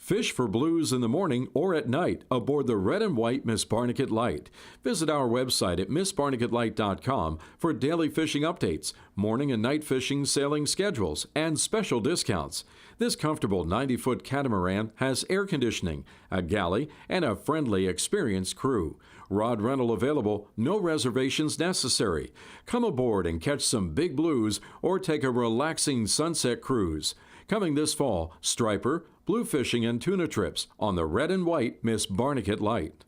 Fish for blues in the morning or at night aboard the red and white Miss Barnegat Light. Visit our website at missbarnegatlight.com for daily fishing updates, morning and night fishing sailing schedules, and special discounts. This comfortable 90-foot catamaran has air conditioning, a galley, and a friendly, experienced crew. Rod rental available, no reservations necessary. Come aboard and catch some big blues or take a relaxing sunset cruise. Coming this fall, striper, blue fishing, and tuna trips on the red and white Miss Barnegat Light.